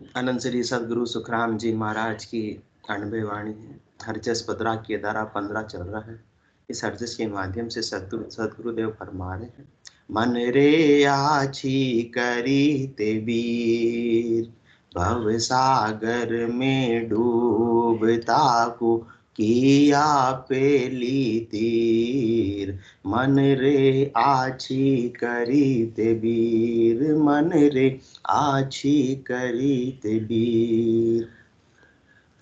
अनंत श्री सदगुरु सुखराम जी महाराज की 98 वाणी है। हरजस 15 की धारा 15 चल रहा है। इस हरजस के माध्यम से सदगुरुदेव फरमा रहे हैं, मन रे आछी करी ते वीर, भव सागर में डूबता को किया पेली तीर। मन रे आछी करी ते वीर, मन रे आछी करी ते वीर।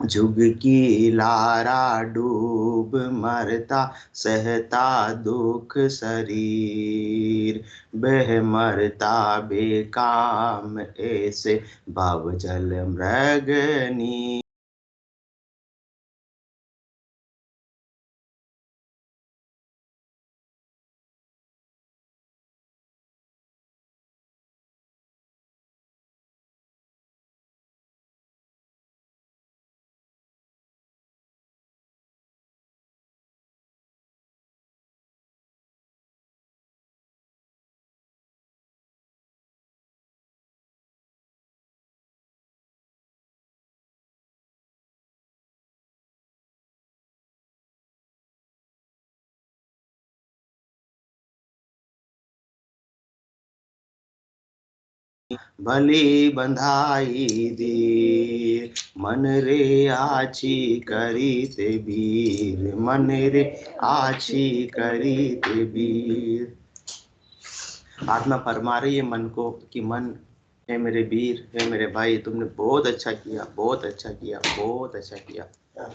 जुग की लारा डूब मरता सहता दुख शरीर, बह मरता बेकाम ऐसे भव जल मृगनी। भली बंधाई दी, मन रे आछी करी ते वीर, मन रे आछी करी ते वीर। आत्मा फरमा रही है मन को कि मन है मेरे वीर, है मेरे भाई, तुमने बहुत अच्छा किया, बहुत अच्छा किया, बहुत अच्छा किया।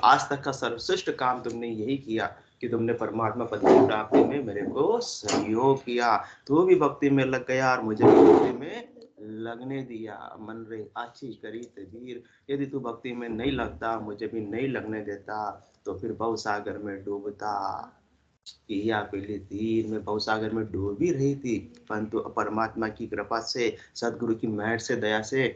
आज तक का सर्वश्रेष्ठ काम तुमने यही किया कि तुमने परमात्मा पद की प्राप्ति में मेरे को सहयोग किया। तू भी भक्ति में लग गया और मुझे भी भक्ति में लगने दिया। मन रे आछी करी ते वीर, यदि तू भक्ति में नहीं लगता, मुझे भी नहीं लगने देता, तो फिर भव सागर में डूबता। पिया पीली तीर में भवसागर में डूबी रही थी, परंतु परमात्मा की कृपा से, सदगुरु की मेहर से, दया से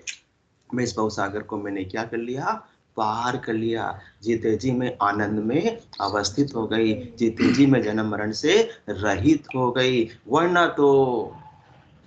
मैं इस भवसागर को मैंने क्या कर लिया, पार कर लिया। जीते जी में आनंद में अवस्थित हो गई, जीते जी में जन्म मरण से रहित हो गई। वरना तो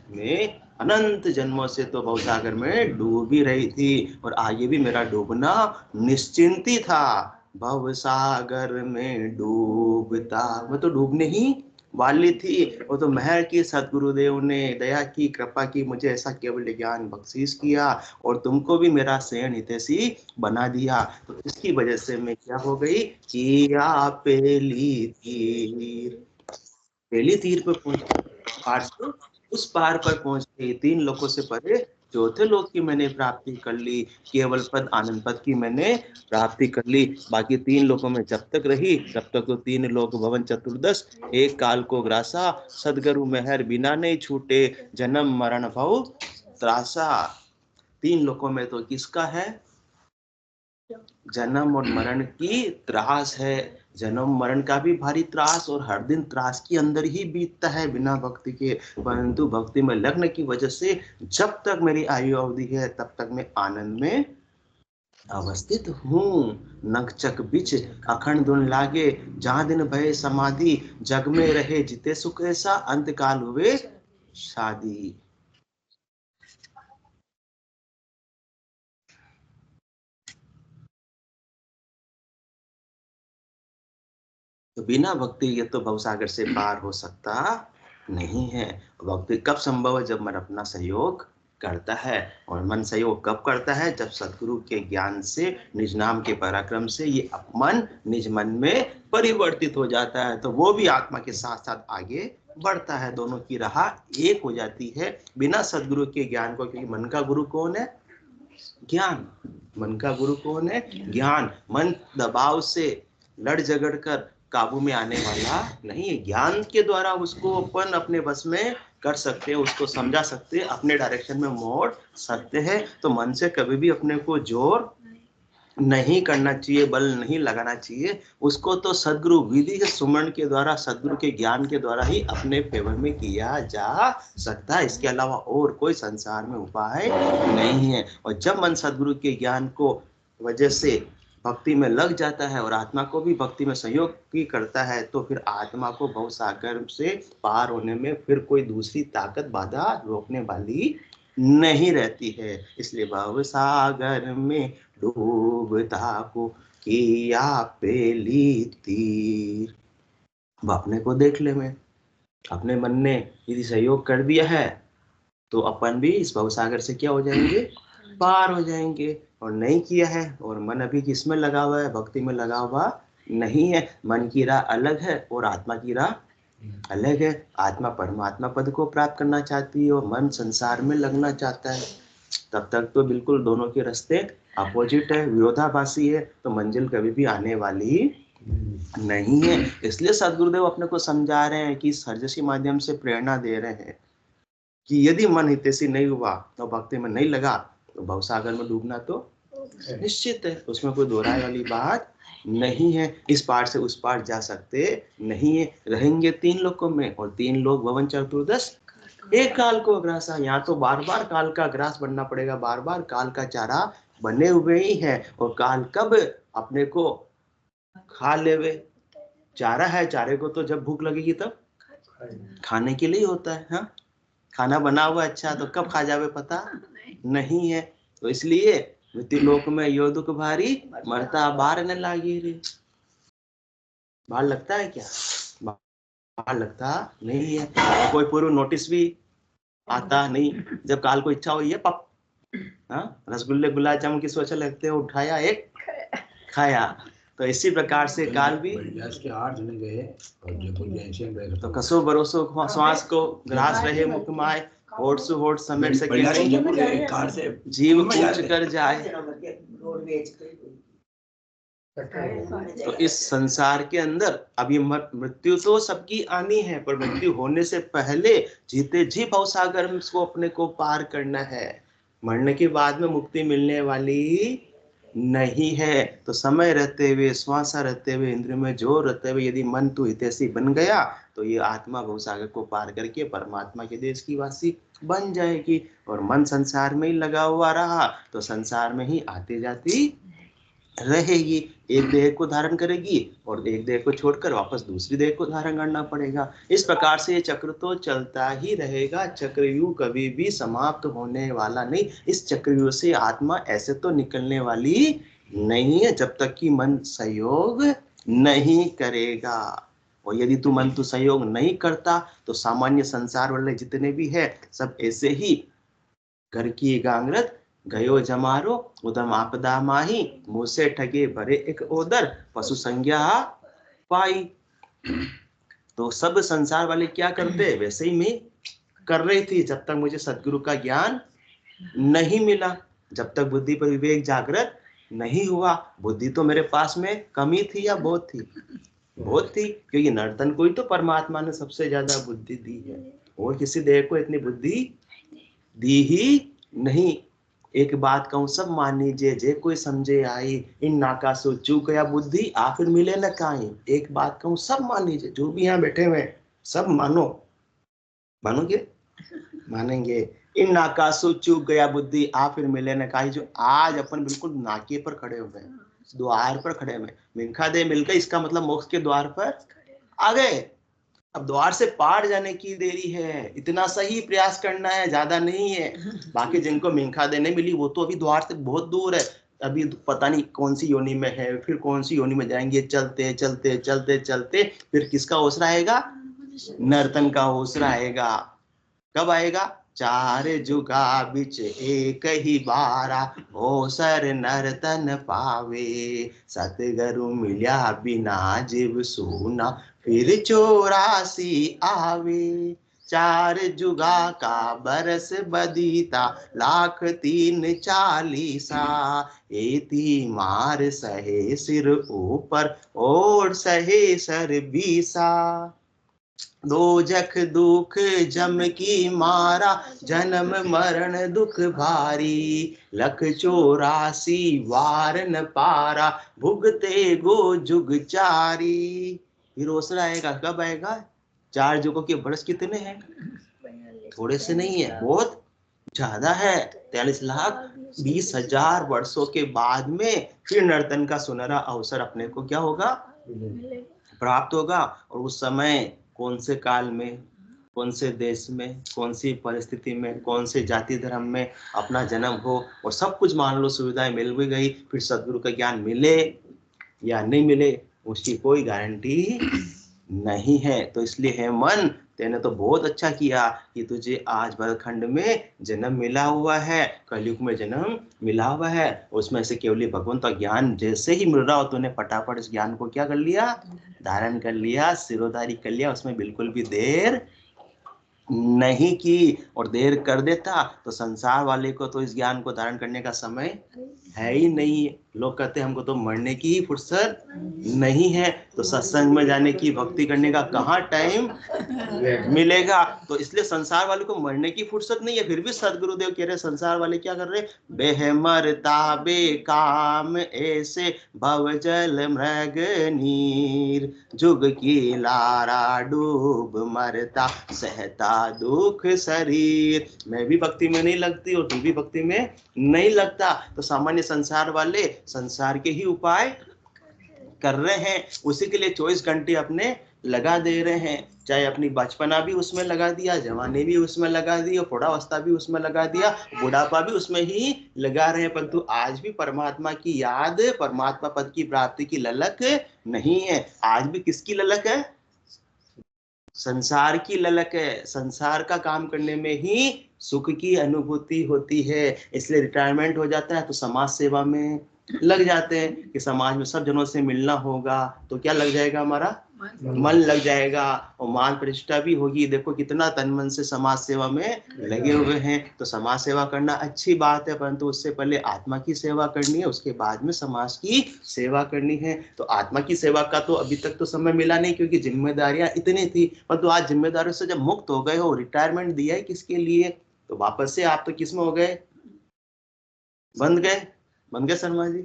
मैं अनंत जन्मों से तो भवसागर में डूब ही रही थी और आगे भी मेरा डूबना निश्चिंत ही था। भव सागर में डूबता, मैं तो डूबने ही वाली थी। वो तो मेहर की, सदगुरुदेव ने दया की, कृपा की, मुझे ऐसा केवल ज्ञान बख्शीश किया और तुमको भी मेरा शयन हितैषी बना दिया। तो इसकी वजह से मैं क्या हो गई, किया पेली तीर। पहली तीर पर पहुंच, उस पार पर पहुंच गई, तीन लोगों से परे चौथे लोक की मैंने प्राप्ति कर ली। केवल पद आनंद पद की मैंने प्राप्ति कर ली। बाकी तीन लोकों में जब तक रही तब तक तो तीन लोक भवन चतुर्दश एक काल को ग्रासा, सदगुरु मेहर बिना नहीं छूटे, जन्म मरण भव त्रासा। तीन लोकों में तो किसका है, जन्म और मरण की त्रास है। जन्म मरण का भी भारी त्रास और हर दिन त्रास के अंदर ही बीतता है बिना भक्ति के। परंतु भक्ति में लगने की वजह से जब तक मेरी आयु अवधि है तब तक मैं आनंद में अवस्थित हूँ। नकचक बिच अखंड धुन लागे, जहाँ दिन भय समाधि, जग में रहे जिते सुख ऐसा, अंत काल हुए शादी। तो बिना भक्ति ये तो भवसागर से पार हो सकता नहीं है। भक्ति कब संभव है, जब मन अपना सहयोग करता है। और मन सहयोग कब करता है, जब सदगुरु के ज्ञान से, निज नाम के पराक्रम से ये मन निज मन में परिवर्तित हो जाता है, तो वो भी आत्मा के साथ साथ आगे बढ़ता है। दोनों की राह एक हो जाती है बिना सदगुरु के ज्ञान को। क्योंकि मन का गुरु कौन है, ज्ञान। मन का गुरु कौन है, ज्ञान। मन दबाव से लड़ झगड़ कर काबू में आने वाला नहीं है। ज्ञान के द्वारा उसको अपन अपने बस में कर सकते हैं, उसको समझा सकते हैं, अपने डायरेक्शन में मोड़ सकते हैं। तो मन से कभी भी अपने को जोर नहीं करना चाहिए, बल नहीं लगाना चाहिए। उसको तो सदगुरु विधि के सुमरण के द्वारा, सदगुरु के ज्ञान के द्वारा ही अपने फेवर में किया जा सकता है। इसके अलावा और कोई संसार में उपाय नहीं है। और जब मन सदगुरु के ज्ञान को वजह से भक्ति में लग जाता है और आत्मा को भी भक्ति में सहयोग भी करता है, तो फिर आत्मा को भव सागर से पार होने में फिर कोई दूसरी ताकत बाधा रोकने वाली नहीं रहती है। इसलिए भव सागर में डूबता को किया पेली तीर। अब अपने को देख ले, मैं अपने मन ने यदि सहयोग कर दिया है तो अपन भी इस भवसागर से क्या हो जाएंगे, पार हो जाएंगे। और नहीं किया है और मन अभी किसमें लगा हुआ है, भक्ति में लगा हुआ नहीं है। मन की राह अलग है और आत्मा की राह अलग है। आत्मा परमात्मा पद को प्राप्त करना चाहती है और मन संसार में लगना चाहता है। तब तक तो बिल्कुल दोनों के रास्ते अपोजिट है, विरोधाभासी है, तो मंजिल कभी भी आने वाली नहीं है। इसलिए सदगुरुदेव अपने को समझा रहे हैं कि सर्जसी माध्यम से प्रेरणा दे रहे हैं कि यदि मन हितैषी नहीं हुआ तो भक्ति में नहीं लगा तो भवसागर में डूबना तो निश्चित है। उसमें कोई दोहराए वाली बात नहीं है। इस पार से उस पार जा सकते नहीं है। रहेंगे 3 लोकों में और 3 लोक भवन चतुर्दश एक काल को ग्रासा। यहाँ तो बार बार काल का ग्रास बनना पड़ेगा, बार बार काल का चारा बने हुए ही है। और काल कब अपने को खा लेवे, चारा है, चारे को तो जब भूख लगेगी तब खाने के लिए होता है। हाँ, खाना बना हुआ अच्छा तो कब खा जावे पता नहीं है। तो इसलिए मृत्यु लोक में यो दुख भारी मरता बार न लागी रे। बार लगता है क्या? बार लगता नहीं है। कोई पूर्व नोटिस भी आता नहीं। जब काल को इच्छा हुई है पप, हाँ, रसगुल्ले गुलाब जामुन किसको अच्छा लगते हैं, उठाया एक खाया। तो इसी प्रकार से काल भी के 8 जने गए और जब तो कसो भरोसो श्वास को ग्रास रहे मुख माय, होठ से होठ समेट सके नहीं, जीव ऊंच कर जाए। तो इस संसार के अंदर अभी मृत्यु तो सबकी आनी है, पर मृत्यु होने से पहले जीते जी भवसागर को अपने को पार करना है। मरने के बाद में मुक्ति मिलने वाली नहीं है। तो समय रहते हुए, श्वास रहते हुए, इंद्र में जोर रहते हुए यदि मन तू हितैषी बन गया तो ये आत्मा भवसागर को पार करके परमात्मा के देश की वासी बन जाएगी। और मन संसार में ही लगा हुआ रहा तो संसार में ही आती जाती रहेगी। एक देह को धारण करेगी और एक देह को छोड़कर वापस दूसरी देह को धारण करना पड़ेगा। इस प्रकार से ये चक्र तो चलता ही रहेगा। चक्रव्यूह कभी भी समाप्त होने वाला नहीं। इस चक्रव्यूह से आत्मा ऐसे तो निकलने वाली नहीं है जब तक कि मन सहयोग नहीं करेगा। और यदि तू मन तू सहयोग नहीं करता तो सामान्य संसार वाले जितने भी है सब ऐसे ही घर की गांगरत गयो जमारो उदम आपदा माही, मुझसे ठगे भरे एक ओदर पशु संज्ञा पाई। तो सब संसार वाले क्या करते वैसे ही मैं कर रही थी जब तक मुझे सदगुरु का ज्ञान नहीं मिला, जब तक बुद्धि पर विवेक जागृत नहीं हुआ। बुद्धि तो मेरे पास में कमी थी या बहुत थी? बहुत थी, क्योंकि नर्तन को ही तो परमात्मा ने सबसे ज्यादा बुद्धि दी है और किसी देह को इतनी बुद्धि दी ही नहीं। एक बात कहूं सब मान लीजिए, जे कोई समझे आई इन नाका सो चूक गया बुद्धि आखिर मिले न काई। एक बात कहूं सब मान लीजिए, जो भी यहाँ बैठे हुए सब मानो। मानोगे? मानेंगे। इन नाका सो चूक गया बुद्धि आखिर मिले न काई। जो आज अपन बिल्कुल नाके पर खड़े हुए हैं, द्वार पर खड़े हुए, मिनखा दे मिल गए, इसका मतलब मोक्ष के द्वार पर आ गए। अब द्वार से पार जाने की देरी है, इतना सही प्रयास करना है, ज्यादा नहीं है। बाकी जिनको मिंखा देने मिली वो तो अभी द्वार से बहुत दूर है, अभी पता नहीं कौन सी योनि में है, फिर कौन सी योनि में जाएंगे। चलते चलते चलते चलते फिर किसका होसरा आएगा? नर्तन का होसरा आएगा। कब आएगा? 4 जुगा बिच एक ही बारा, होसर नर्तन पावे, सतगुरु मिल्या बिना जीव सूना, फिर 84 आवे। 4 जुगा का बरस बदीता, 1,03,40 एती मार सहे सिर ऊपर और सहे सर बीसा। दोजख दुख जम की मारा, जन्म मरण दुख भारी, 1,84 वार न पारा, भुगते गो जुग चारी। फिर ओसरा आएगा। कब आएगा? 4 जुगों के बरस कितने हैं? थोड़े से नहीं है, बहुत ज्यादा है। 43,20,000 वर्षों के बाद में फिर नर्तन का सुनहरा अवसर अपने को क्या होगा? प्राप्त होगा। और उस समय कौन से काल में? कौन से देश में, कौन सी परिस्थिति में, कौन से जाति धर्म में अपना जन्म हो, और सब कुछ मान लो सुविधाएं मिल भी गई, फिर सदगुरु का ज्ञान मिले या नहीं मिले उसकी कोई गारंटी नहीं है। तो इसलिए है मन, तेने तो बहुत अच्छा किया कि तुझे आज भरतखंड में जन्म मिला हुआ है, कलयुग में जन्म मिला हुआ है। उसमें से केवल भगवंत का ज्ञान जैसे ही मिल रहा हो, तूने फटाफट इस ज्ञान को क्या कर लिया, धारण कर लिया, सिरोधारी कर लिया, उसमें बिल्कुल भी देर नहीं की। और देर कर देता तो संसार वाले को तो इस ज्ञान को धारण करने का समय है ही नहीं। लोग कहते हैं हमको तो मरने की ही फुर्सत नहीं है, तो सत्संग में जाने की, भक्ति करने का कहाँ टाइम मिलेगा। तो इसलिए संसार वाले को मरने की फुर्सत नहीं है, फिर भी सदगुरुदेव कह रहे संसार वाले क्या कर रहे, बेहमरता बेकाम ऐसे भवजल मृग नीर, जुग की लारा डूब मरता सहता दुख शरीर। मैं भी भक्ति में नहीं लगती और तू भी भक्ति में नहीं लगता, तो सामान्य संसार वाले संसार के ही उपाय कर रहे हैं, उसी के लिए 24 घंटे अपने लगा दे रहे हैं। चाहे अपनी बचपना भी उसमें लगा दिया, जवानी भी उसमें लगा दी, और प्रौढ़ावस्था भी उसमें लगा दिया, बुढ़ापा भी उसमें ही लगा रहे हैं, परंतु आज भी परमात्मा की याद, परमात्मा पद की प्राप्ति की ललक नहीं है। आज भी किसकी ललक है, संसार की ललक है। संसार का काम करने में ही सुख की अनुभूति होती है। इसलिए रिटायरमेंट हो जाता है तो समाज सेवा में लग जाते हैं कि समाज में सब जनों से मिलना होगा, तो क्या लग जाएगा, हमारा मन लग जाएगा, और मान प्रतिष्ठा भी होगी। देखो कितना तन मन से समाज सेवा में लगे हुए हैं। तो समाज सेवा करना अच्छी बात है, परंतु उससे पहले आत्मा की सेवा करनी है, उसके बाद में समाज की सेवा करनी है। तो आत्मा की सेवा का तो अभी तक तो समय मिला नहीं, क्योंकि जिम्मेदारियां इतनी थी। परंतु आज जिम्मेदारियों से जब मुक्त हो गए हो, रिटायरमेंट दिया है किसके लिए, तो वापस से आप तो किस में हो गए, बंद गए, बन गए शर्मा जी,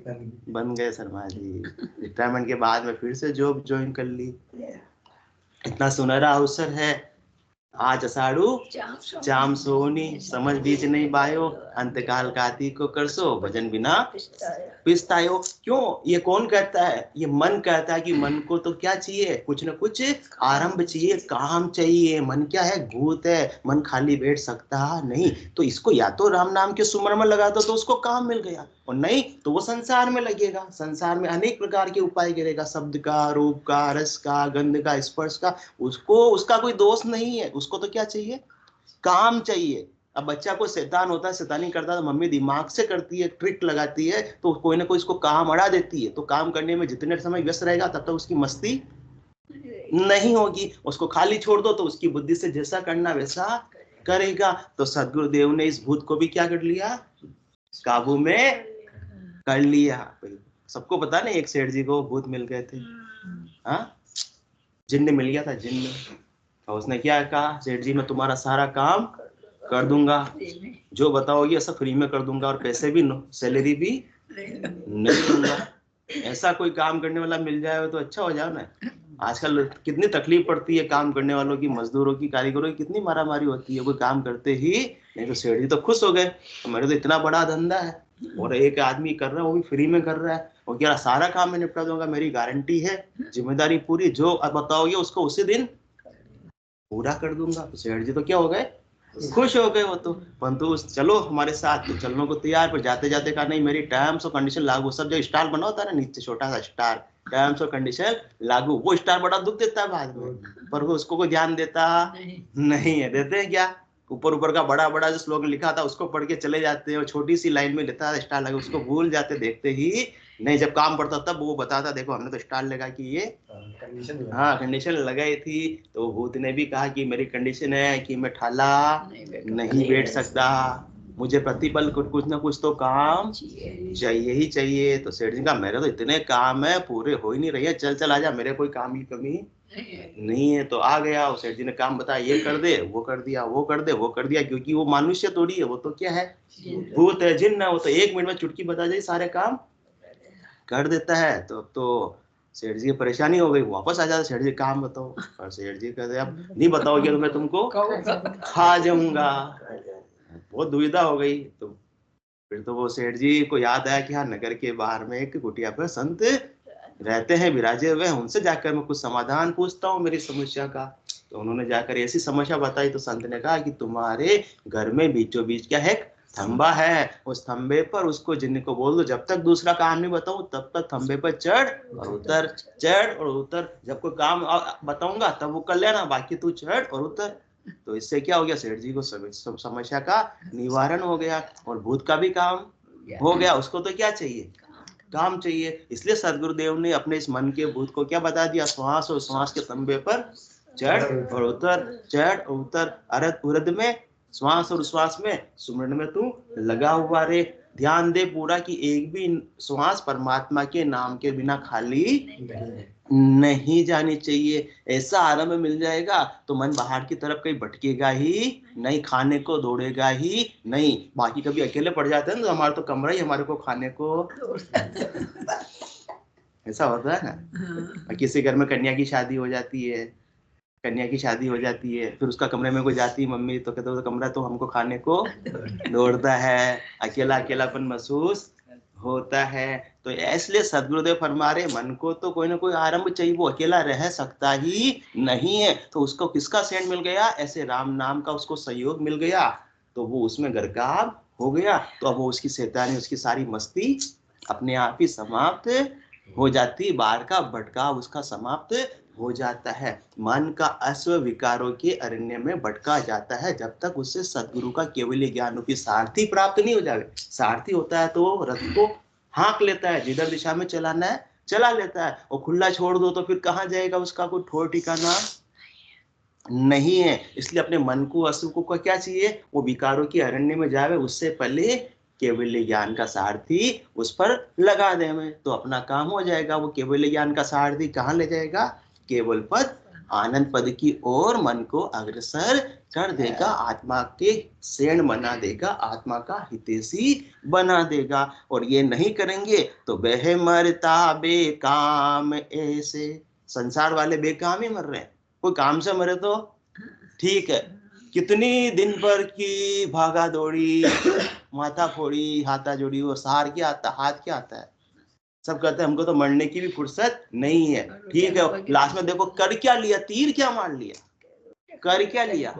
बन गए शर्मा जी। रिटायरमेंट के बाद में फिर से जॉब ज्वाइन कर ली। इतना सुनहरा अवसर है, आज अषाढ़ू चाम सोनी, समझ बीच नहीं बायो, अंतकाल कार्तिक को करसो, भजन बिना पिस्तायो। क्यों, ये कौन कहता है, ये मन कहता है कि मन को तो क्या चाहिए, कुछ ना कुछ आरंभ चाहिए, काम चाहिए। मन क्या है, भूत है, मन खाली बैठ सकता नहीं। तो इसको या तो राम नाम के सुमर में लगा दो तो उसको काम मिल गया, और नहीं तो वो संसार में लगेगा। संसार में अनेक प्रकार के उपाय करेगा, शब्द का, रूप का, रस का, गंध का, स्पर्श का, उसको उसका कोई दोष नहीं है। उसको तो क्या चाहिए, काम चाहिए। अब बच्चा को शैतान होता है, शैतानी करता है, तो मम्मी दिमाग से करती है, ट्रिक लगाती है, तो कोई ना कोई इसको काम अड़ा देती है। तो काम करने में जितने समय व्यस्त रहेगा तब तक उसकी मस्ती नहीं होगी। उसको खाली छोड़ दो तो उसकी बुद्धि से जैसा करना वैसा करेगा। तो सदगुरुदेव ने इस भूत को भी क्या कर लिया, काबू में कर लिया। सबको पता नहीं, एक सेठ जी को भूत मिल गए थे, हाँ, जिन्न मिल गया था, जिन्न। और उसने क्या कहा, सेठ जी मैं तुम्हारा सारा काम कर दूंगा, जो बताओगे सब फ्री में कर दूंगा, और पैसे भी सैलरी भी नहीं दूंगा। ऐसा कोई काम करने वाला मिल जाए तो अच्छा हो जाए ना। आजकल कितनी तकलीफ पड़ती है काम करने वालों की, मजदूरों की, कारीगरों की, कितनी मारामारी होती है। कोई काम करते ही नहीं तो सेठ जी तो खुश हो गए, मेरे तो इतना बड़ा धंधा है और एक आदमी कर रहा है, वो भी फ्री में कर रहा है, और क्या सारा काम मैं निपटा दूंगा, मेरी गारंटी है, जिम्मेदारी पूरी, जो बताओगे उसको उसी दिन पूरा कर दूंगा। तो सेठ जी तो क्या हो गए, खुश हो गए वो तो। परंतु चलो हमारे साथ, तो चलने को तैयार, पर जाते जाते कहा नहीं, मेरी टर्म्स और कंडीशन लागू। सब जो स्टार बना होता है ना नीचे छोटा सा स्टार, टर्म्स और कंडीशन लागू, वो स्टार बड़ा दुख देता है बाद में, पर वो उसको कोई ध्यान देता नहीं है। देते हैं क्या, ऊपर ऊपर का बड़ा बड़ा जो स्लोगन लिखा था उसको पढ़ के चले जाते हैं, और छोटी सी लाइन में लिखा था स्टार लगा, उसको भूल जाते देखते ही नहीं। जब काम पड़ता तब वो बताता, देखो हमने तो स्टार लगा कि ये हाँ कंडीशन लगाई थी। तो भूत ने भी कहा कि मेरी कंडीशन है कि मैं ठाला नहीं बैठ सकता, मुझे प्रतिपल कुछ ना कुछ तो काम चाहिए ही चाहिए। तो सेठ जी का मेरे तो इतने काम है, पूरे हो ही नहीं रही है, चल चल आजा, मेरे कोई काम की कमी नहीं है। तो आ गया, और सेठ जी ने काम बताया, ये कर दे, वो कर दिया, वो कर दे, वो कर दिया, क्योंकि वो मनुष्य थोड़ी है, वो तो क्या है, भूत है, जिन्न है। वो तो 1 मिनट में चुटकी बता जाए सारे काम कर देता है। तो सेठ जी की परेशानी हो गई, वापस आ जाता, सेठ जी काम बताओ, और सेठ जी कहते अब नहीं बताओगे तो मैं तुमको खा जाऊंगा। बहुत दुविधा हो गई। तो फिर तो वो सेठ जी को याद आया कि हाँ, नगर के बाहर में एक कुटिया पर संत रहते हैं, विराजे हुए, उनसे जाकर मैं कुछ समाधान पूछता हूँ मेरी समस्या का। तो उन्होंने जाकर ऐसी समस्या बताई तो संत ने कहा कि तुम्हारे घर में बीचों बीच क्या है, थंबा है, उस थंबे पर उसको जिनको बोल दो जब तक दूसरा काम नहीं बताऊं तब तक थंबे पर चढ़ और उतर, चढ़ और उतर, जब कोई काम बताऊंगा तब वो कर लेना, बाकी तू चढ़ और उतर। तो इससे क्या हो गया, सेठ जी को समस्या का निवारण हो गया और भूत का भी काम हो गया। उसको तो क्या चाहिए, काम चाहिए। इसलिए सदगुरुदेव ने अपने इस मन के भूत को क्या बता दिया, श्वास और श्वास के तंबे पर चढ़ और उतर, चढ़ और उतर, अरद उरद में, श्वास और श्वास में, सुमरन में तू लगा हुआ रे। ध्यान दे पूरा कि एक भी श्वास परमात्मा के नाम के बिना खाली नहीं जानी चाहिए। ऐसा आराम मिल जाएगा तो मन बाहर की तरफ कहीं भटकेगा ही नहीं, खाने को दौड़ेगा ही नहीं। बाकी कभी अकेले पड़ जाते हैं तो हमारा तो कमरा ही हमारे को खाने को ऐसा होता है ना। किसी घर में कन्या की शादी हो जाती है, कन्या की शादी हो जाती है, फिर उसका कमरे में कोई जाती मम्मी तो कहते हो तो कमरा तो हमको खाने को दौड़ता है, अकेला अकेलापन महसूस होता है। तो इसलिए सदगुरुदेव फरमा रहे मन को तो कोई ना कोई आरंभ चाहिए, वो अकेला रह सकता ही नहीं है। तो उसको किसका सेंड मिल गया, ऐसे राम नाम का उसको सहयोग मिल गया तो वो उसमें गरकाब हो गया। तो अब वो उसकी शैतानी, उसकी सारी मस्ती अपने आप ही समाप्त हो जाती, बाहर का भटकाव उसका समाप्त हो जाता है। मन का अश्व विकारों के अरण्य में भटका जाता है जब तक उससे सदगुरु का केवल ज्ञान रूपी सारथी प्राप्त नहीं हो जाए। सारथी होता है तो रथ को हाँक लेता है, जिधर दिशा में चलाना है चला लेता है, और खुला छोड़ दो तो फिर कहाँ जाएगा, उसका कोई ठोर ठिकाना नहीं है। इसलिए अपने मन को अश्व को क्या चाहिए, वो विकारों के अरण्य में जावे, उससे पहले केवल ज्ञान का सारथी उस पर लगा दे में तो अपना काम हो जाएगा। वो केवल ज्ञान का सारथी कहाँ ले जाएगा, केवल पद आनंद पद की ओर मन को अग्रसर कर देगा, आत्मा के शरण बना देगा, आत्मा का हितैषी बना देगा। और ये नहीं करेंगे तो वह मरता बेकाम ऐसे। संसार वाले बेकाम ही मर रहे हैं, कोई काम से मरे तो ठीक है, कितनी दिन भर की भागा दौड़ी, माथा फोड़ी, हाथा जोड़ी, वो सहार क्या आता, हाथ क्या आता है, सब कहते हैं हमको तो मरने की भी फुर्सत नहीं है। ठीक है, लास्ट में देखो कर क्या लिया, तीर क्या मार लिया, कर क्या लिया,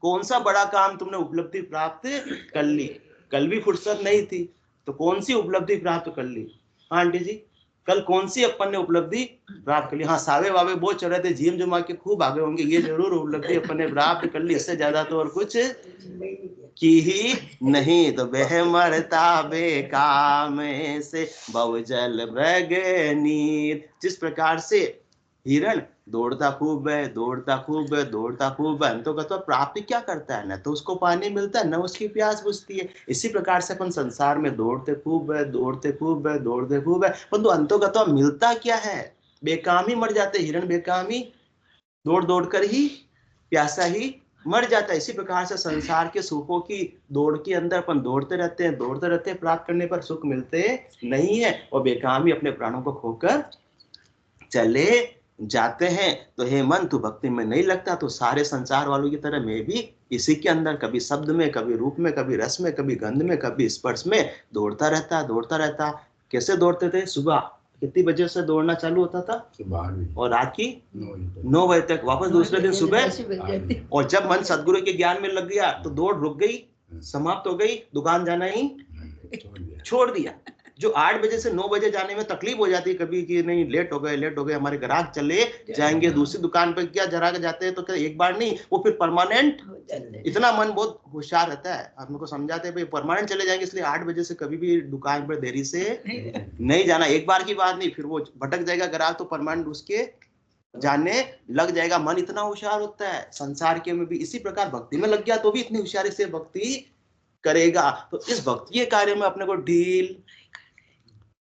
कौन सा बड़ा काम तुमने उपलब्धि प्राप्त कर ली। कल भी फुर्सत नहीं थी तो कौन सी उपलब्धि प्राप्त कर ली, आंटी जी कल कौन सी अपन ने उपलब्धि प्राप्त कर ली। हाँ सावे वावे बहुत चढ़े थे, झीम जुमा के खूब आगे होंगे, ये जरूर उपलब्धि अपन ने प्राप्त कर ली, इससे ज्यादा तो और कुछ की ही नहीं। तो वह मरता बेकाम से बहुजल मृग नीर। जिस प्रकार से हिरण दौड़ता खूब है, दौड़ता खूब है, दौड़ता खूब है, तो कहता प्राप्ति क्या करता है, न तो उसको पानी मिलता है न उसकी प्यास बुझती है। इसी प्रकार से अपन संसार में दौड़ते खूब है, दौड़ते खूब है, दौड़ते खूब है, परंतु अंतोगत मिलता क्या है, बेकाम ही मर जाते। हिरण बेकाम ही दौड़ दौड़ कर ही प्यासा ही मर जाता है। इसी प्रकार से संसार के सुखों की दौड़ के अंदर अपन दौड़ते रहते हैं, दौड़ते रहते हैं, प्राप्त करने पर सुख मिलते नहीं है और बेकाम ही अपने प्राणों को खोकर चले जाते हैं। तो हे मन तू भक्ति में नहीं लगता तो सारे संसार वालों की तरह मैं भी इसी के अंदर कभी शब्द में, कभी रूप में, कभी रस में, कभी गंध में, कभी स्पर्श में दौड़ता रहता, दौड़ता रहता। कैसे दौड़ते थे, सुबह कितनी बजे से दौड़ना चालू होता था, और रात की 9 बजे तक, वापस दूसरे दिन सुबह। और जब मन सदगुरु के ज्ञान में लग गया तो दौड़ रुक गई, समाप्त हो गई, दुकान जाना ही छोड़ दिया। जो 8 बजे से 9 बजे जाने में तकलीफ हो जाती है कभी कि नहीं लेट हो गए, हमारे ग्राहक चले जाएंगे, दूसरी दुकान पर क्या जरा के जाते हैं तो एक बार नहीं, वो फिर परमानेंट। इतना मन बहुत होशियार रहता है, आप लोग को समझाते हैं भाई परमानेंट चले जाएंगे, इसलिए 8 बजे से कभी भी दुकान पर देरी से नहीं जाना। एक बार की बात नहीं, फिर वो भटक जाएगा ग्राहक तो परमानेंट उसके जाने लग जाएगा। मन इतना होशियार होता है संसार के में भी। इसी प्रकार भक्ति में लग गया तो भी इतनी होशियारी से भक्ति करेगा। तो इस भक्ति के कार्य में अपने को ढील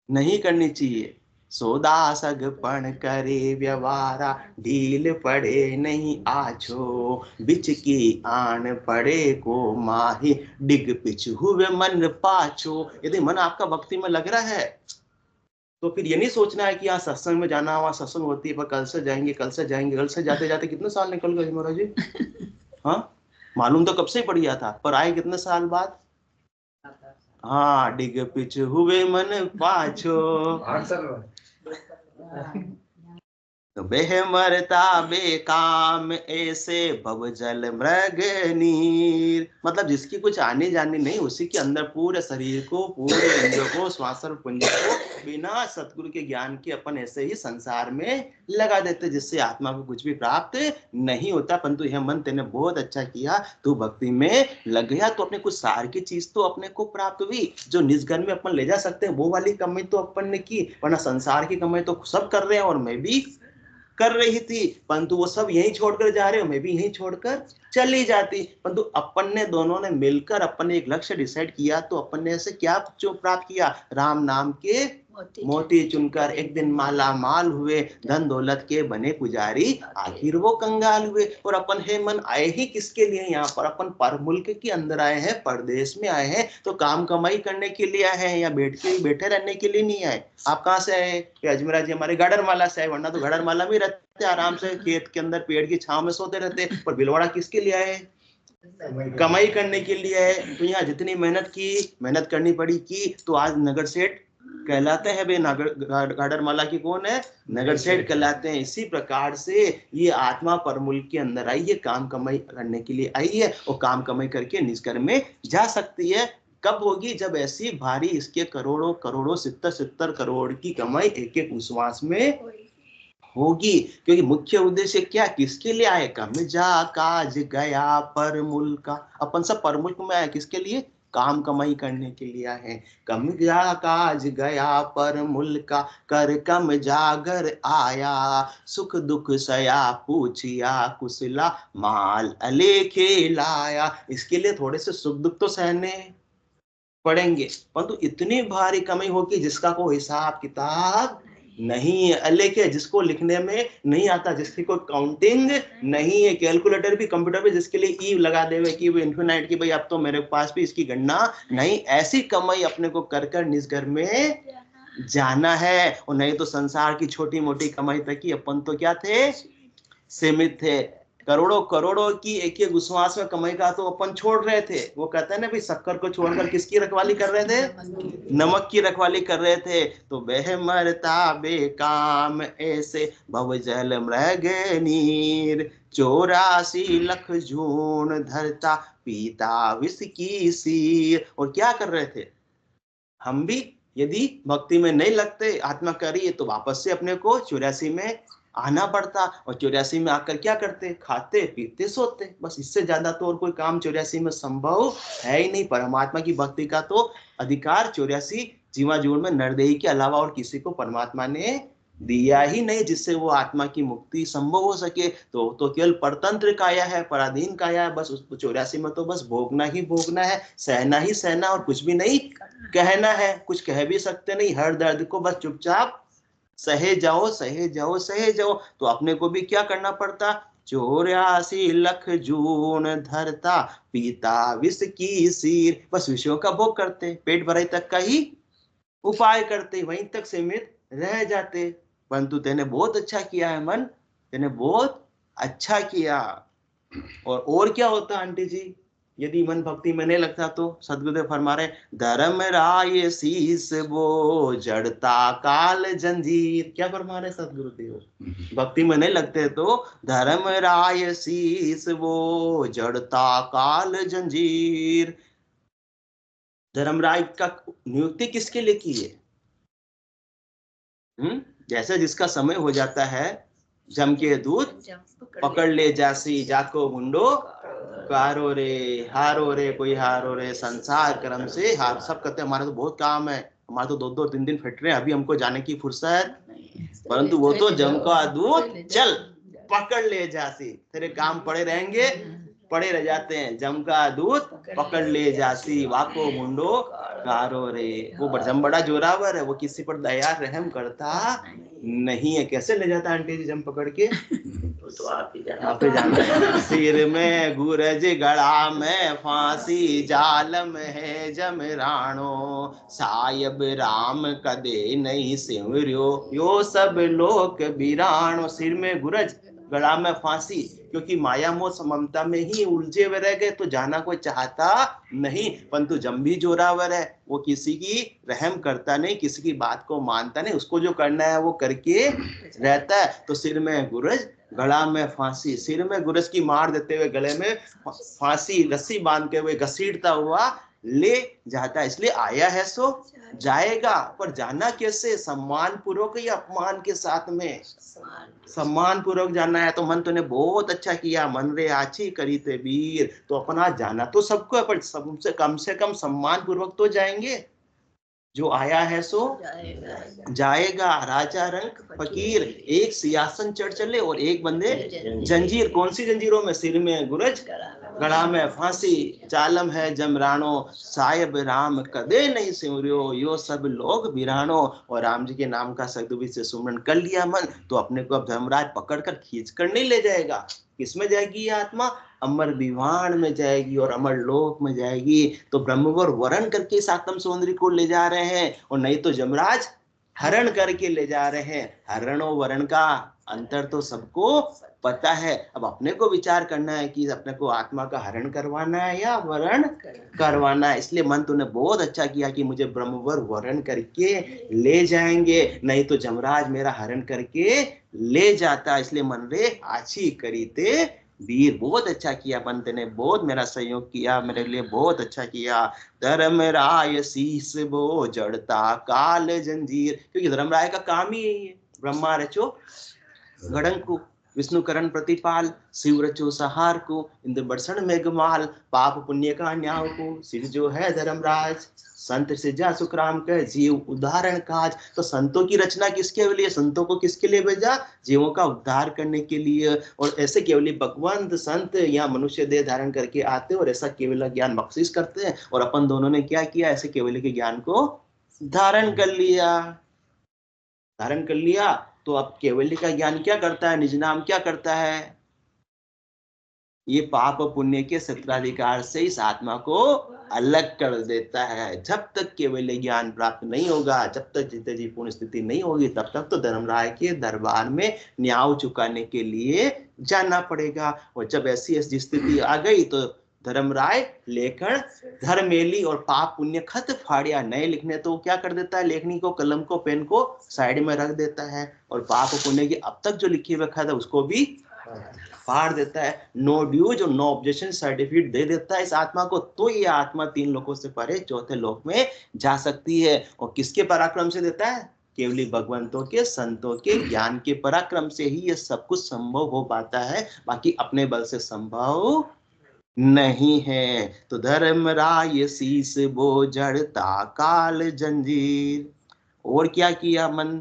नहीं करनी चाहिए। सोदा सगपण करे व्यवहारा, ढील पड़े नहीं आछो, बिच की आन पड़े को माही, डिग पिछ हुए मन पाछो। यदि मन आपका भक्ति में लग रहा है तो फिर ये नहीं सोचना है कि यहाँ सत्संग में जाना, वहां सत्संग होती है पर कल से जाएंगे, कल से जाएंगे, कल से जाते जाते कितने साल निकल गए महाराज जी। हाँ मालूम तो कब से ही बढ़िया था, पर आए कितने साल बाद। हाँ डिग पिछ हुए मन पाछो। तो बेहमरता बेकाम ऐसे भवजल मृग नीर, मतलब जिसकी कुछ आने जाने नहीं, उसी के अंदर पूरे शरीर को, पूरे इंद्रियों को, श्वास और पुंज को बिना सतगुरु के ज्ञान के अपन ऐसे ही संसार में लगा देते, जिससे आत्मा को कुछ भी प्राप्त नहीं होता। परंतु यह मन तेने बहुत अच्छा किया, तू भक्ति में लग गया तो अपने कुछ सार की चीज तो अपने को प्राप्त हुई, जो निजगन में अपन ले जा सकते हैं वो वाली कमाई तो अपन ने की, वरना संसार की कमाई तो सब कर रहे हैं और मैं भी कर रही थी, परंतु वो सब यहीं छोड़कर जा रहे हो, मैं भी यहीं छोड़कर चली जाती। परंतु अपन ने दोनों ने मिलकर अपन ने एक लक्ष्य डिसाइड किया, तो अपन ने ऐसे क्या जो प्राप्त किया, राम नाम के मोती चुनकर एक दिन माला माल हुए, धन दौलत के बने पुजारी आखिर वो कंगाल हुए। और अपन है मन आए ही किसके लिए यहाँ पर, अपन पर मुल्क के अंदर आए हैं, परदेश में आए हैं, तो काम कमाई करने के लिए आए हैं, या बैठे रहने के लिए नहीं आए। आप कहाँ से आए? अजमेरा जी हमारे गाडरमाला से आए, वरना तो गाडरमाला में रहते आराम से, खेत के अंदर पेड़ की छांव में सोते रहते। पर भीलवाड़ा किसके लिए आए? कमाई करने के लिए है। तो यहाँ जितनी मेहनत करनी पड़ी की, तो आज नगर सेठ कहलाते हैं। भाई गाडरमाला की कौन है? नगर सेठ कहलाते हैं। इसी प्रकार से ये आत्मा परमुल्क के अंदर आई है, काम कमाई करने के लिए आई है, और काम कमाई करके निष्कर में जा सकती है। कब होगी? जब ऐसी भारी इसके करोड़ों करोड़ों 70 करोड़ की कमाई एक एक उश्वास में होगी। क्योंकि मुख्य उद्देश्य क्या, किसके लिए आए? कम जा काज गया पर मुल्का। अपन सब पर मुल्क में आए किसके लिए? काम कमाई करने के लिए आए। कम जा काज गया पर मुल्का, कर कम जागर आया, सुख दुख सया पूछिया, कुशला माल अलेखे लाया। इसके लिए थोड़े से सुख दुख तो सहने पड़ेंगे, परंतु इतनी भारी कमाई होगी जिसका कोई हिसाब किताब नहीं है। अलेखे, जिसको लिखने में नहीं आता, जिसकी कोई काउंटिंग नहीं है, कैलकुलेटर भी कंप्यूटर पे जिसके लिए ई लगा देवे कि वो इन्फिनाइट की भाई अब तो मेरे पास भी इसकी गणना नहीं, ऐसी कमाई अपने को कर कर निज घर में जाना है। और नहीं तो संसार की छोटी मोटी कमाई तक ही अपन तो क्या थे? सीमित थे। करोड़ों करोड़ों की एक एक उश्वास में कमाई का तो अपन छोड़ रहे थे। वो कहते हैं ना भाई, शक्कर को छोड़कर किसकी रखवाली कर रहे थे? नमक की रखवाली कर रहे थे। तो बह मरता बेकाम ऐसे भवजल मृग नीर, 84 लख जून धरता पीता विष की सीर। और क्या कर रहे थे हम भी? यदि भक्ति में नहीं लगते, आत्मा कर रही है, तो वापस से अपने को 84 में आना पड़ता। और 84 में आकर क्या करते? खाते पीते सोते, बस। इससे ज्यादा तो और कोई काम 84 में संभव है ही नहीं। परमात्मा की भक्ति का तो अधिकार 84 जीवा जीवन में नरदेही के अलावा और किसी को परमात्मा ने दिया ही नहीं, जिससे वो आत्मा की मुक्ति संभव हो सके। तो केवल परतंत्र काया है, पराधीन काया है, बस उस 84 में तो बस भोगना ही भोगना है, सहना ही सहना, और कुछ भी नहीं कहना है। कुछ कह भी सकते नहीं, हर दर्द को बस चुपचाप सहे जाओ सहे जाओ सहे जाओ। तो अपने को भी क्या करना पड़ता? 84 लख जून धरता पीता विष की सीर। बस विषयों का भोग करते, पेट भराई तक का ही उपाय करते, वहीं तक सीमित रह जाते। परंतु तेने बहुत अच्छा किया है मन, तेने बहुत अच्छा किया। और क्या होता आंटी जी यदि मन भक्ति में नहीं लगता? तो सदगुरुदेव फरमा रहे, धर्म राय शीस वो जड़ता काल जंजीर। क्या फरमा रहे सदगुरुदेव? भक्ति में नहीं लगते तो धर्म राय शीस वो जड़ता काल जंजीर। धर्मराय का नियुक्ति किसके लिए की है? जैसे जिसका समय हो जाता है, जम के दूत पकड़ ले जासी, जाको मुंडो कारो रे, हारो रे, कोई हारो रे, संसार कर्म से हार। सब कहते हैं हमारे तो बहुत काम है, हमारे तो 2-2 3 दिन फिट रहे, अभी हमको जाने की फुर्सत। परंतु वो तो जम का दूत चल पकड़ ले जासी, तेरे काम पड़े रहेंगे, पड़े रह जाते हैं। जम का दूत पकड़ ले जासी, वाको मुंडो कारो रे। वो जम बड़ा जोरावर है, वो किसी पर दया रहम करता नहीं है। कैसे ले जाता आंटी जी जम पकड़ के? तो आप ही जाना। सिर में गुरज गड़ा में फांसी, जाल में है जमराणो, सायब राम कदे नहीं सिमरियो, यो सब लोक बिराणो। सिर में गुरज गला में फांसी, क्योंकि माया मोह ममता में ही उलझे हुए रह गए, तो जाना कोई चाहता नहीं। परंतु जम्भी जोरावर है, वो किसी की रहम करता नहीं, किसी की बात को मानता नहीं, उसको जो करना है वो करके रहता है। तो सिर में गुरज गला में फांसी, सिर में गुरज की मार देते हुए गले में फांसी रस्सी बांधते हुए घसीटता हुआ ले जाता है। इसलिए आया है सो जाएगा, पर जाना कैसे? सम्मान पूर्वक या अपमान के साथ में? सम्मान पूर्वक जाना है। तो मन तूने बहुत अच्छा किया, मन रे आची करी ते वीर। तो अपना जाना तो सबको है, पर सबसे कम से कम सम्मान पूर्वक तो जाएंगे। जो आया है सो जाएगा। राजा रंग फकीर, एक सिंहासन चढ़ चले और एक बंदे जंजीर। कौन सी जंजीरों में? सिर में गुरज गला में फांसी, जालम है जमरानो, साहिब राम कदे नहीं सिमरियो, यो सब लोग बिरानो। और राम जी के नाम का सदुपयोग से सुमरन कर लिया मन, तो अपने को अब धर्मराज पकड़कर खींच कर नहीं ले जाएगा। किसमें जाएगी ये आत्मा? अमर विवाण में जाएगी और अमर लोक में जाएगी। तो ब्रह्मवर वरण करके इस आत्म सौंदर्य को ले जा रहे हैं, और नहीं तो जमराज हरण करके ले जा रहे हैं। हरण और वरण का अंतर तो सबको पता है। अब अपने को विचार करना है कि अपने को आत्मा का हरण करवाना है या वरण करवाना है। इसलिए मन तूने बहुत अच्छा किया कि मुझे ब्रह्मवर वरण करके ले जाएंगे, नहीं तो जमराज मेरा हरण करके ले जाता। इसलिए मन रे आछी करी ते वीर। बहुत अच्छा किया पंत ने, बहुत मेरा सहयोग किया, मेरे लिए बहुत अच्छा किया। धर्मराय शीस बो जड़ता काल जंजीर, क्योंकि धर्मराय का काम ही यही है। ब्रह्मा रचो गणंकु, विष्णु करण प्रतिपाल, शिव रचो सहार को, इंद्र बरसण मेघमाल, पाप पुण्य का न्याव को, सिर जो है धर्मराज, संत से जा सुखराम के जीव उदाहरण काज। तो संतों की रचना किसके लिए? संतों को किसके लिए भेजा? जीवों का उद्धार करने के लिए। और ऐसे केवल भगवंत संत या मनुष्य देह धारण करके आते और ऐसा केवल ज्ञान बख्शिश करते हैं। और अपन दोनों ने क्या किया? ऐसे केवल के ज्ञान को धारण कर लिया। धारण कर लिया तो अब केवल्य का ज्ञान क्या करता है? निज नाम क्या करता है? ये पाप पुण्य के सत्राधिकार से इस आत्मा को अलग कर देता है। जब तक केवल ज्ञान प्राप्त नहीं होगा, जब तक जितने जी पूर्ण स्थिति नहीं होगी, तब तक तो धर्मराय के दरबार में न्याय चुकाने के लिए जाना पड़ेगा। और जब ऐसी स्थिति आ गई तो धर्मराय लेकर धर्मेली और पाप पुण्य खत फाड़िया। नए लिखने तो क्या कर देता है? लेखनी को, कलम को, पेन को साइड में रख देता है, और पाप पुण्य की अब तक जो लिखी हुई खत है उसको भी फाड़ देता है। नो ड्यूज और नो ऑब्जेक्शन सर्टिफिकेट दे देता है इस आत्मा को। तो ये आत्मा 3 लोकों से परे चौथे लोक में जा सकती है। और किसके पराक्रम से देता है? केवली भगवंतों के, संतों के ज्ञान के पराक्रम से ही ये सब कुछ संभव हो पाता है, बाकी अपने बल से संभव नहीं है। तो धर्मराय शीस बो जड़ता काल जंजीर। और क्या किया मन?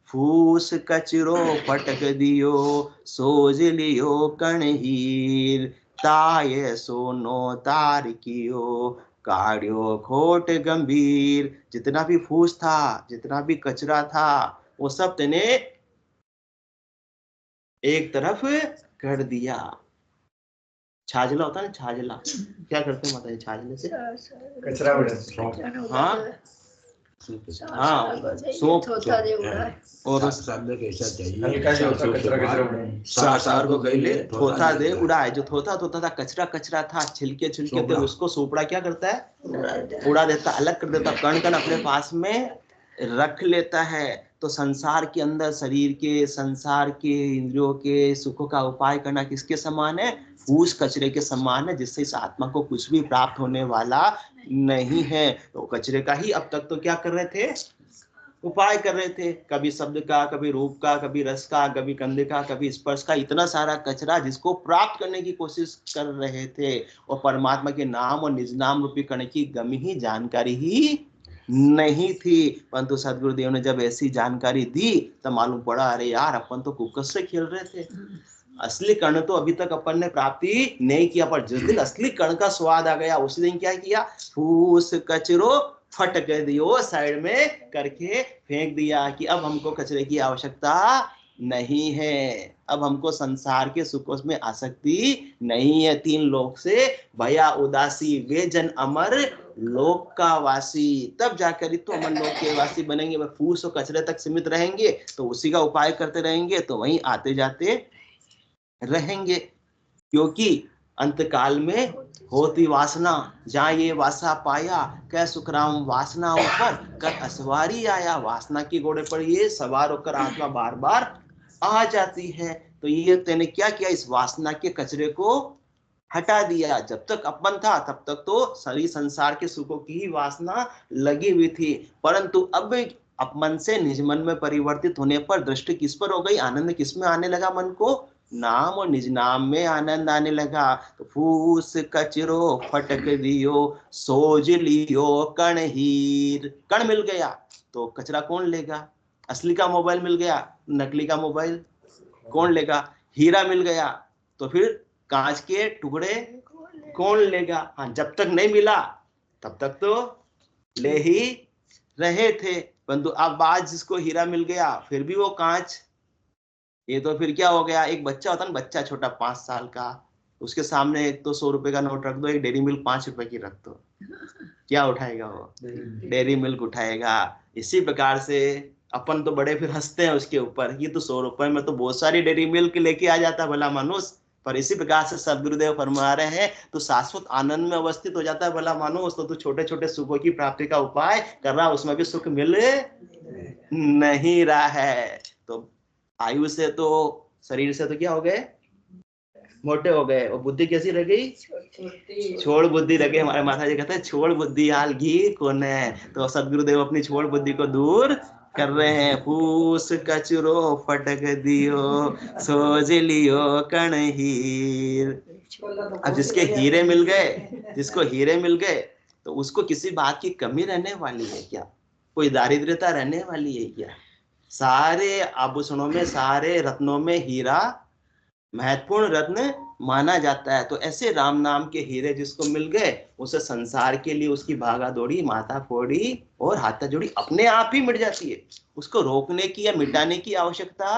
फूस कचरो पटक दियो, सोज लियो कणहीर, ताय सोनो तार कियो, काढ़ियो खोट गंभीर। जितना भी फूस था, जितना भी कचरा था, वो सब तेने एक तरफ कर दिया। छाजला होता है ना, छाजला क्या करते हैं माता जी छाजले से? कचरा उड़ा। हाँ हाँ, सौंप और सार को गईले थोथा दे उड़ाए। जो थोथा थोथा था, कचरा कचरा था, छिलके छिलके थे, उसको सोपड़ा क्या करता है? उड़ा देता, अलग कर देता, कण कण अपने पास में रख लेता है। तो संसार के अंदर, शरीर के, संसार के, इंद्रियों के सुखों का उपाय करना किसके समान है? फूस कचरे के समान है, जिससे इस आत्मा को कुछ भी प्राप्त होने वाला नहीं है। तो कचरे का ही अब तक तो क्या कर रहे थे? उपाय कर रहे थे। कभी शब्द का, कभी रूप का, कभी रस का, कभी गंध का, कभी स्पर्श का, इतना सारा कचरा जिसको प्राप्त करने की कोशिश कर रहे थे। और परमात्मा के नाम और निज नाम रूपी कण की गम ही जानकारी ही नहीं थी। परंतु सदगुरुदेव ने जब ऐसी जानकारी दी तब मालूम पड़ा, अरे यार अपन तो कुकस से खेल रहे थे। असली कर्ण तो अभी तक अपन ने प्राप्ति नहीं किया, पर जिस दिन असली कर्ण का स्वाद आ गया उसी दिन क्या किया? फूस कचरो फटक दियो, साइड में करके फेंक दिया कि अब हमको कचरे की आवश्यकता नहीं है, अब हमको संसार के सुखों में आसक्ति नहीं है। 3 लोक से भया उदासी, वे जन अमर लोक का वासी। तब जाकर तो अमर लोक के वासी बनेंगे। वह फूस और कचरे तक सीमित रहेंगे तो उसी का उपाय करते रहेंगे, तो वहीं आते जाते रहेंगे, क्योंकि अंतकाल में होती वासना, जहाँ ये वासा पाया कै सुखराम वासना ऊपर कर असवारी आया। वासना के घोड़े पर ये सवार होकर आत्मा बार बार आ जाती है। तो ये तेने क्या किया, इस वासना के कचरे को हटा दिया। जब तक अपन था तब तक तो सभी संसार के सुखों की ही वासना लगी हुई थी, परंतु अब अपमन से निज मन में परिवर्तित होने पर दृष्टि किस पर हो गई, आनंद किस में आने लगा, मन को नाम और निज नाम में आनंद आने लगा। तो फूस कचरो फटक दियो सोज लियो कण हीर। कण मिल गया तो कचरा कौन लेगा, असली का मोबाइल मिल गया, नकली का मोबाइल कौन लेगा, हीरा मिल गया तो फिर कांच के टुकड़े कौन लेगा। हाँ, जब तक नहीं मिला तब तक तो ले ही रहे थे, परंतु अब आज जिसको हीरा मिल गया फिर भी वो कांच, ये तो फिर क्या हो गया। एक बच्चा होता है ना, बच्चा छोटा 5 साल का, उसके सामने एक तो 100 रुपए का नोट रख दो, एक डेयरी मिल्क 5 रुपए की रख दो, क्या उठाएगा वो, डेयरी मिल्क उठाएगा। इसी प्रकार से अपन तो बड़े फिर हंसते हैं उसके ऊपर, ये तो 100 रुपए में तो बहुत सारी डेयरी मिल्क लेके आ जाता भला मनुष्य। पर इसी प्रकार से सदगुरुदेव फरमा रहे हैं, तो शाश्वत आनंद में अवस्थित हो जाता है भला मानुष, तो तू छोटे छोटे सुखों की प्राप्ति का उपाय कर रहा, उसमें भी सुख मिल नहीं रहा है। तो आयु से तो, शरीर से तो क्या हो गए, मोटे हो गए, और बुद्धि कैसी रह गई, छोड़ बुद्धि रह गई। हमारे माता जी कहते हैं छोड़ बुद्धि हाल घी कोने। तो सदगुरुदेव अपनी छोड़ बुद्धि को दूर कर रहे हैं। फूस कचरो फटक दियो सोज लियो कण हीर। अब जिसके हीरे मिल गए, जिसको हीरे मिल गए, तो उसको किसी बात की कमी रहने वाली है क्या, कोई दारिद्र्यता रहने वाली है क्या। सारे आभूषणों में, सारे रत्नों में हीरा महत्वपूर्ण रत्न माना जाता है। तो ऐसे राम नाम के हीरे जिसको मिल गए, उसे संसार के लिए उसकी भागा दौड़ी, माथा फोड़ी और हाथा जोड़ी अपने आप ही मिट जाती है। उसको रोकने की या मिटाने की आवश्यकता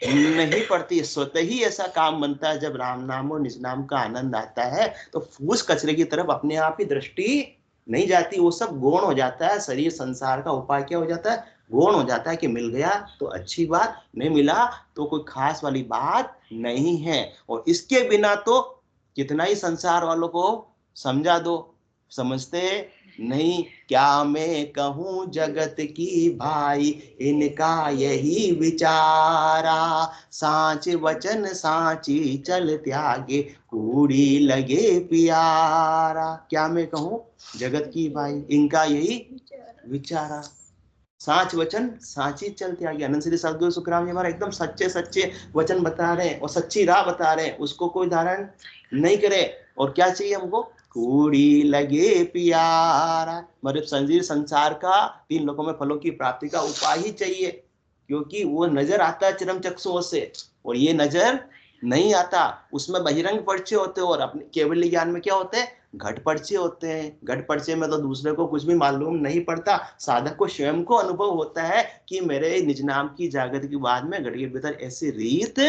नहीं पड़ती, स्वतः ही ऐसा काम बनता है। जब राम नाम और निज नाम का आनंद आता है तो फूस कचरे की तरफ अपने आप ही दृष्टि नहीं जाती, वो सब गौण हो जाता है। शरीर संसार का उपाय क्या हो जाता है, गौण हो जाता है कि मिल गया तो अच्छी बात, नहीं मिला तो कोई खास वाली बात नहीं है। और इसके बिना तो कितना ही संसार वालों को समझा दो, समझते नहीं। क्या मैं कहूँ जगत की भाई, इनका यही विचारा, साच वचन साची चल त्यागे, कूड़ी लगे प्यारा। क्या मैं कहूँ जगत की भाई, इनका यही विचारा, साच वचन साची चल त्यागे। आनंद श्री सद्गुरु सुखराम जी हमारा एकदम सच्चे सच्चे वचन बता रहे हैं और सच्ची राह बता रहे हैं, उसको कोई धारण नहीं करे। और क्या चाहिए हमको, कूड़ी लगे प्यारा, मतलब संजीव संसार का 3 लोकों में फलों की प्राप्ति का उपाय ही चाहिए, क्योंकि वो नजर आता है चरम चक्षुओं से और ये नजर नहीं आता। उसमें बहिरंग पर्चे होते हैं और अपने केवल ज्ञान में क्या होते हैं, घट पर्चे होते हैं। घट पर्चे में तो दूसरे को कुछ भी मालूम नहीं पड़ता, साधक को स्वयं को अनुभव होता है कि मेरे निज नाम की जागृति के बाद में घट के भीतर ऐसी रीत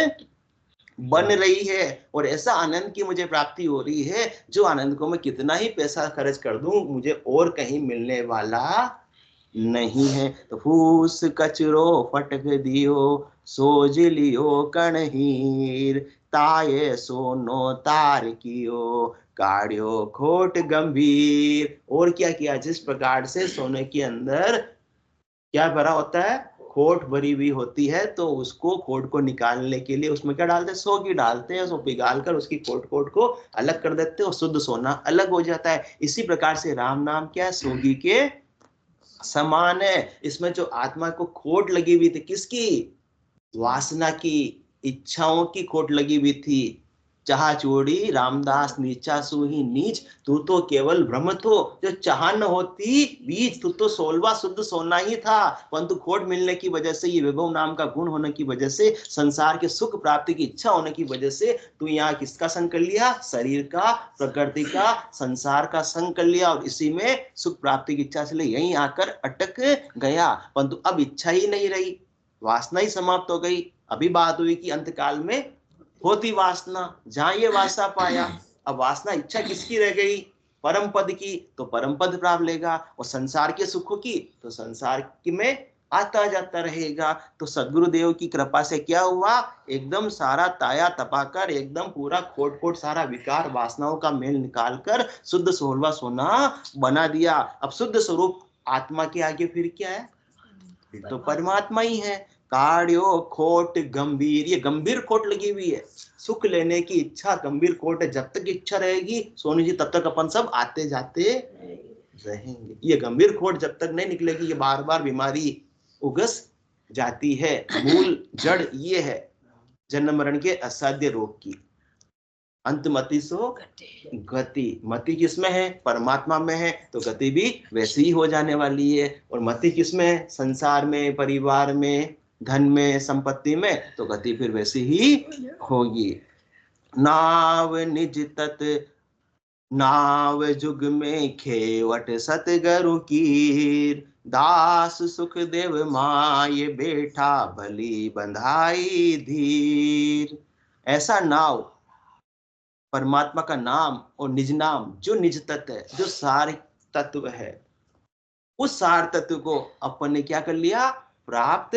बन रही है और ऐसा आनंद की मुझे प्राप्ति हो रही है, जो आनंद को मैं कितना ही पैसा खर्च कर दूं मुझे और कहीं मिलने वाला नहीं है। तो फूस कचरो फटक दियो सोज लियो कण हीर, ताये सोनो तार कियो काढ़ियो खोट गंभीर। और क्या किया, जिस प्रकार से सोने के अंदर क्या भरा होता है, खोट भरी हुई होती है, तो उसको खोट को निकालने के लिए उसमें क्या डालते हैं, सोगी डालते हैं, उसको पिघाल कर उसकी खोट को अलग कर देते हैं और शुद्ध सोना अलग हो जाता है। इसी प्रकार से राम नाम क्या है, सोगी के समान है। इसमें जो आत्मा को खोट लगी हुई थी, किसकी, वासना की, इच्छाओं की खोट लगी हुई थी। चाह चोड़ी रामदास नीचा सुही नीच, तू तो केवल भ्रम थो जो चाह न होती बीच, तू तो 16वां शुद्ध सोना ही था, परंतु खोट मिलने की वजह से, ये विभव नाम का गुण होने की वजह से, संसार के सुख प्राप्ति की इच्छा होने की वजह से तू यहाँ किसका संग कर लिया, शरीर का, प्रकृति का, संसार का संग कर लिया और इसी में सुख प्राप्ति की इच्छा से यहीं आकर अटक गया। परंतु अब इच्छा ही नहीं रही, वासना ही समाप्त हो गई। अभी बात हुई कि अंतकाल में होती वासना, जहां ये वासा पाया, अब वासना इच्छा किसकी रह गई, परम पद की, तो परम पद प्राप्त लेगा। और संसार के सुखों की, तो संसार की में आता जाता रहेगा। तो सदगुरुदेव की कृपा से क्या हुआ, एकदम सारा ताया तपाकर एकदम पूरा खोट खोट सारा विकार वासनाओं का मेल निकालकर शुद्ध 16वां सोना बना दिया। अब शुद्ध स्वरूप आत्मा के आगे फिर क्या है, फिर तो परमात्मा ही है। कार्यो खोट गंभीर, ये गंभीर खोट लगी हुई है, सुख लेने की इच्छा गंभीर खोट है। जब तक इच्छा रहेगी सोनू जी तब तक अपन सब आते जाते रहेंगे। ये गंभीर खोट जब तक नहीं निकलेगी, ये बार बार बीमारी उगस जाती है। मूल जड़ ये है जन्म मरण के असाध्य रोग की। अंतमति सो गति, मति किसमें है, परमात्मा में है, तो गति भी वैसी ही हो जाने वाली है। और मति किसमें है, संसार में, परिवार में, धन में, संपत्ति में, तो गति फिर वैसी ही होगी। नाव निज तत नाव जुग में खेवट सतगुरु कीर, दास सुख देव माय बैठा भली बंधाई धीर। ऐसा नाव परमात्मा का नाम और निज नाम, जो निज तत्व है, जो सार तत्व है, उस सार तत्व को अपन ने क्या कर लिया, प्राप्त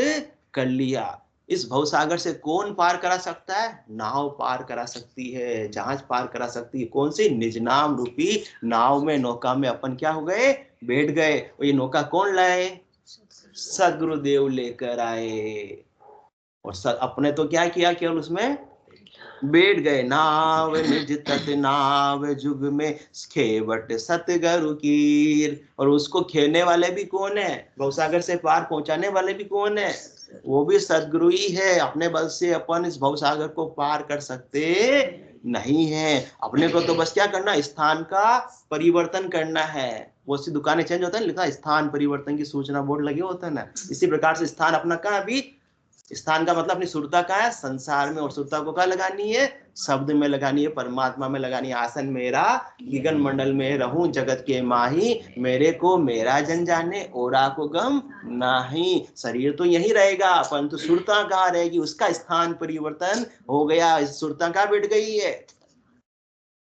कर लिया। इस भवसागर से कौन पार करा सकता है, नाव पार करा सकती है, जहाज पार करा सकती है। कौन सी, निज नाम रूपी नाव में, नौका में अपन क्या हो गए, बैठ गए। और ये नौका कौन लाए, सदगुरुदेव लेकर आए। और अपने तो क्या किया, केवल उसमें बैठ गए। नाव निज तत नाव जुग में खेवट सतगुरु कीर। और उसको खेने वाले भी कौन है, भवसागर से पार पहुंचाने वाले भी कौन है, वो भी सदगुरु ही है। अपने बल से अपन इस भवसागर को पार कर सकते नहीं है। अपने को तो बस क्या करना, स्थान का परिवर्तन करना है। वो सी दुकानें चेंज होता है, लिखा स्थान परिवर्तन की सूचना बोर्ड लगे होता है ना, इसी प्रकार से स्थान अपना कहाँ, अभी स्थान का मतलब अपनी सुरता का है संसार में, और सुरता को क्या लगानी है, शब्द में लगानी है, परमात्मा में लगानी है। आसन मेरा गगन मंडल में रहूं जगत के माही, मेरे को मेरा जन जाने ओरा को गम नहीं। शरीर तो यही रहेगा, परंतु सुरता कहाँ रहेगी, उसका स्थान परिवर्तन हो गया। सुरता कहाँ बैठ गई है,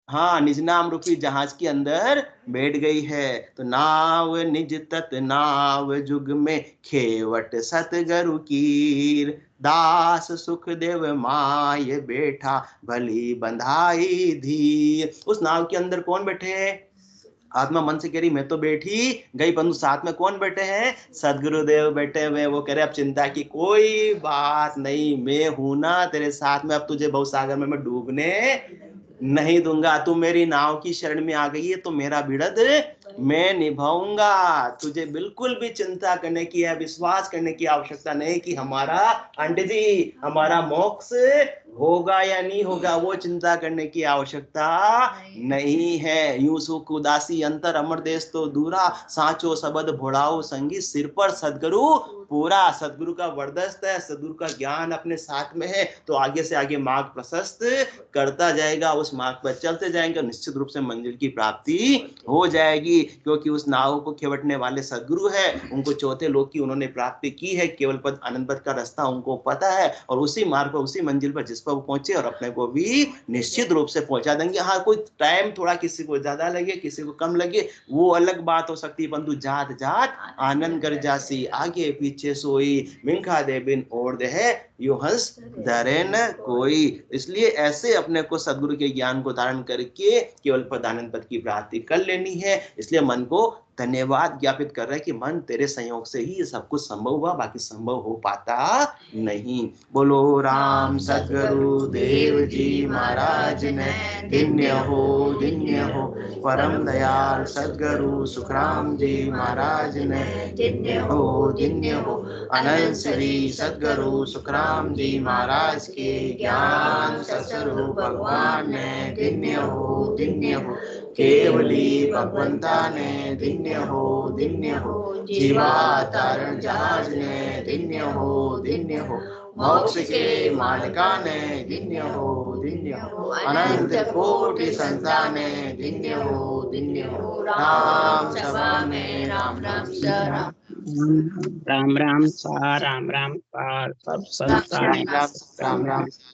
हाँ, निज नाम रूपी जहाज के अंदर बैठ गई है। तो नाव निज तत नाव जुग में खेवट सतगुरु कीर, दास सुख देव माय बैठा भली बंधाई धीर। उस नाव के अंदर कौन बैठे हैं, आत्मा मन से कह रही मैं तो बैठी गई, परंतु साथ में कौन बैठे हैं, सदगुरुदेव बैठे हुए। वो कह रहे अब चिंता की कोई बात नहीं, मैं हूं ना तेरे साथ में, अब तुझे भवसागर में मैं डूबने नहीं दूंगा। तू मेरी नाव की शरण में आ गई है तो मेरा बिड़द मैं निभाऊंगा। तुझे बिल्कुल भी चिंता करने की है, विश्वास करने की आवश्यकता नहीं कि हमारा आंटी जी हमारा मोक्ष होगा या नहीं होगा, वो चिंता करने की आवश्यकता नहीं है। यूं सुख उदासी अंतर अमर देश तो दूरा, साचो शब्द भोड़ाओ संगी सिर पर सदगुरु पूरा। सदगुरु का वरदस्त है, सदगुरु का ज्ञान अपने साथ में है, तो आगे से आगे मार्ग प्रशस्त करता जाएगा। उस मार्ग पर चलते जाएंगे, निश्चित रूप से मंजिल की प्राप्ति हो जाएगी। क्योंकि उस नाव को खेवटने वाले सदगुरु है, उनको चौथे लोक की उन्होंने प्राप्ति की है, केवल पद आनंद पद का रास्ता उनको पता है, और उसी मार्ग पर उसी मंजिल पर जिस पर वो पहुंचे और अपने को भी निश्चित रूप से पहुंचा देंगे। हाँ, कोई टाइम थोड़ा किसी को ज्यादा लगे किसी को कम लगे वो अलग बात हो सकती है, परंतु जात जात आनंद कर जासी, आगे पीछे सोई मिंखा दे बिन और दे है यो हंस डरे न कोई। इसलिए ऐसे अपने को सदगुरु के ज्ञान को धारण करके केवल पद आनंद पद की प्राप्ति कर लेनी है। इसलिए मन को धन्यवाद ज्ञापित कर रहे हैं कि मन तेरे संयोग से ही सब कुछ संभव हुआ, बाकी संभव हो पाता नहीं। बोलो राम सदगुरु देव जी महाराज ने धन्य हो। परम दयाल सदगुरु सुखराम जी महाराज ने धन्य हो। अनंत श्री सदगुरु सुखराम जी महाराज के ज्ञान सत्स्वरूप भगवान ने धन्य हो। केवली भगवंता ने धन्य हो। जीवावतारण जहाज ने धन्य हो। मोक्ष के मालिका ने धन्य हो। अनंत कोटि संता ने धन्य हो। राम सभा में राम राम सा राम राम सा राम राम का सब संतान राम राम